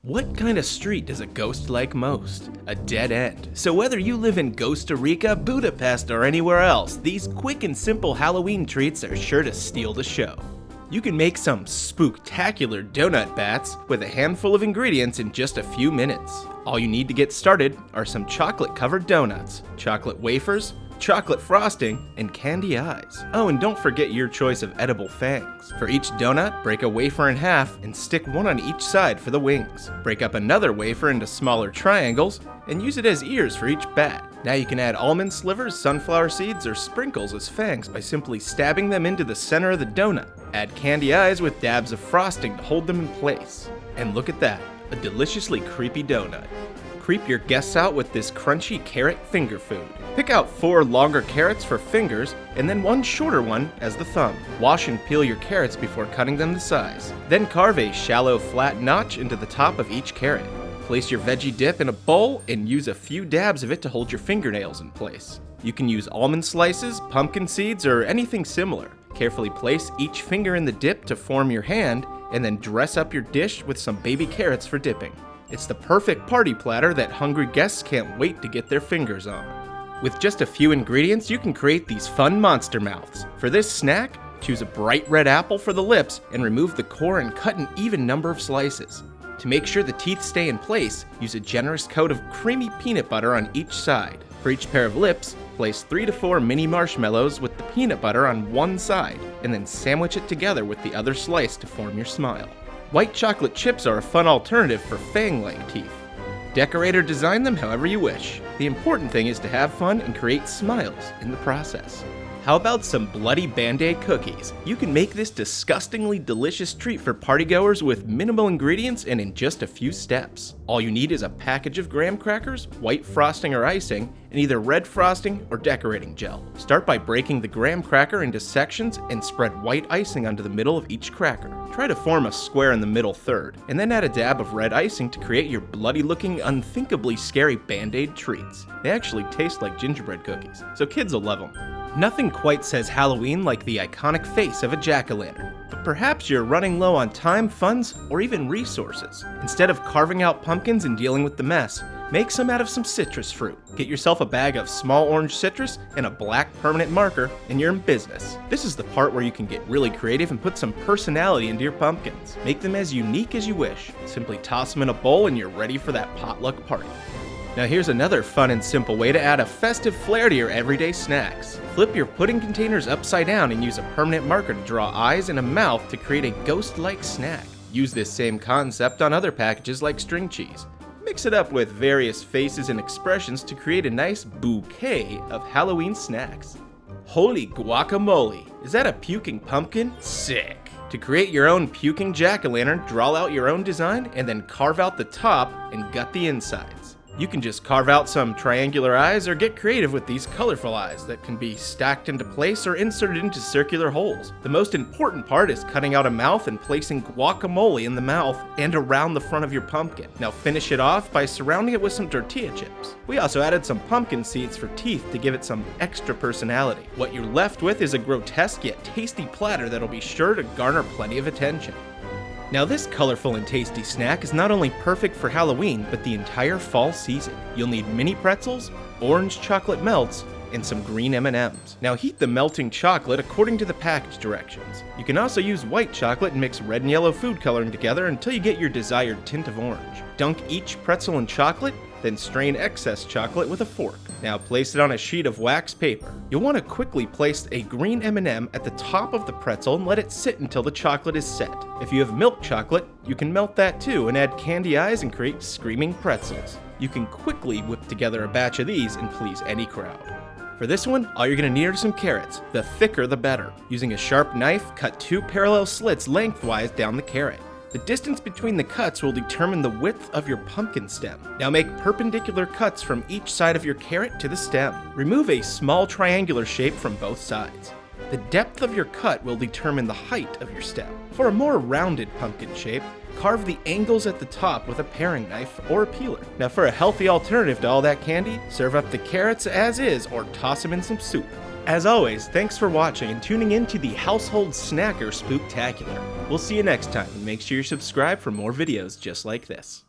What kind of street does a ghost like most? A dead end. So whether you live in Costa Rica, Budapest, or anywhere else, these quick and simple Halloween treats are sure to steal the show. You can make some spooktacular donut bats with a handful of ingredients in just a few minutes. All you need to get started are some chocolate-covered donuts, chocolate wafers, chocolate frosting, and candy eyes. Oh, and don't forget your choice of edible fangs. For each donut, break a wafer in half and stick one on each side for the wings. Break up another wafer into smaller triangles and use it as ears for each bat. Now you can add almond slivers, sunflower seeds, or sprinkles as fangs by simply stabbing them into the center of the donut. Add candy eyes with dabs of frosting to hold them in place. And look at that, a deliciously creepy donut. Creep your guests out with this crunchy carrot finger food. Pick out 4 longer carrots for fingers and then 1 shorter one as the thumb. Wash and peel your carrots before cutting them to size. Then carve a shallow flat notch into the top of each carrot. Place your veggie dip in a bowl and use a few dabs of it to hold your fingernails in place. You can use almond slices, pumpkin seeds, or anything similar. Carefully place each finger in the dip to form your hand and then dress up your dish with some baby carrots for dipping. It's the perfect party platter that hungry guests can't wait to get their fingers on. With just a few ingredients, you can create these fun monster mouths. For this snack, choose a bright red apple for the lips and remove the core and cut an even number of slices. To make sure the teeth stay in place, use a generous coat of creamy peanut butter on each side. For each pair of lips, place 3 to 4 mini marshmallows with the peanut butter on one side, and then sandwich it together with the other slice to form your smile. White chocolate chips are a fun alternative for fang-like teeth. Decorate or design them however you wish. The important thing is to have fun and create smiles in the process. How about some bloody Band-Aid cookies? You can make this disgustingly delicious treat for partygoers with minimal ingredients and in just a few steps. All you need is a package of graham crackers, white frosting or icing, and either red frosting or decorating gel. Start by breaking the graham cracker into sections and spread white icing onto the middle of each cracker. Try to form a square in the middle third, and then add a dab of red icing to create your bloody-looking, unthinkably scary Band-Aid treats. They actually taste like gingerbread cookies, so kids will love them. Nothing quite says Halloween like the iconic face of a jack-o'-lantern, but perhaps you're running low on time, funds, or even resources. Instead of carving out pumpkins and dealing with the mess, make some out of some citrus fruit. Get yourself a bag of small orange citrus and a black permanent marker, and you're in business. This is the part where you can get really creative and put some personality into your pumpkins. Make them as unique as you wish. Simply toss them in a bowl and you're ready for that potluck party. Now here's another fun and simple way to add a festive flair to your everyday snacks. Flip your pudding containers upside down and use a permanent marker to draw eyes and a mouth to create a ghost-like snack. Use this same concept on other packages like string cheese. Mix it up with various faces and expressions to create a nice bouquet of Halloween snacks. Holy guacamole! Is that a puking pumpkin? Sick! To create your own puking jack-o'-lantern, draw out your own design and then carve out the top and gut the insides. You can just carve out some triangular eyes or get creative with these colorful eyes that can be stacked into place or inserted into circular holes. The most important part is cutting out a mouth and placing guacamole in the mouth and around the front of your pumpkin. Now finish it off by surrounding it with some tortilla chips. We also added some pumpkin seeds for teeth to give it some extra personality. What you're left with is a grotesque yet tasty platter that'll be sure to garner plenty of attention. Now this colorful and tasty snack is not only perfect for Halloween, but the entire fall season. You'll need mini pretzels, orange chocolate melts, and some green M&Ms. Now heat the melting chocolate according to the package directions. You can also use white chocolate and mix red and yellow food coloring together until you get your desired tint of orange. Dunk each pretzel in chocolate, then strain excess chocolate with a fork. Now place it on a sheet of wax paper. You'll want to quickly place a green M&M at the top of the pretzel and let it sit until the chocolate is set. If you have milk chocolate, you can melt that too and add candy eyes and create screaming pretzels. You can quickly whip together a batch of these and please any crowd. For this one, all you're going to need are some carrots. The thicker the better. Using a sharp knife, cut 2 parallel slits lengthwise down the carrot. The distance between the cuts will determine the width of your pumpkin stem. Now make perpendicular cuts from each side of your carrot to the stem. Remove a small triangular shape from both sides. The depth of your cut will determine the height of your stem. For a more rounded pumpkin shape, carve the angles at the top with a paring knife or a peeler. Now for a healthy alternative to all that candy, serve up the carrots as is or toss them in some soup. As always, thanks for watching and tuning in to the Household Snacker Spooktacular. We'll see you next time, and make sure you're subscribed for more videos just like this.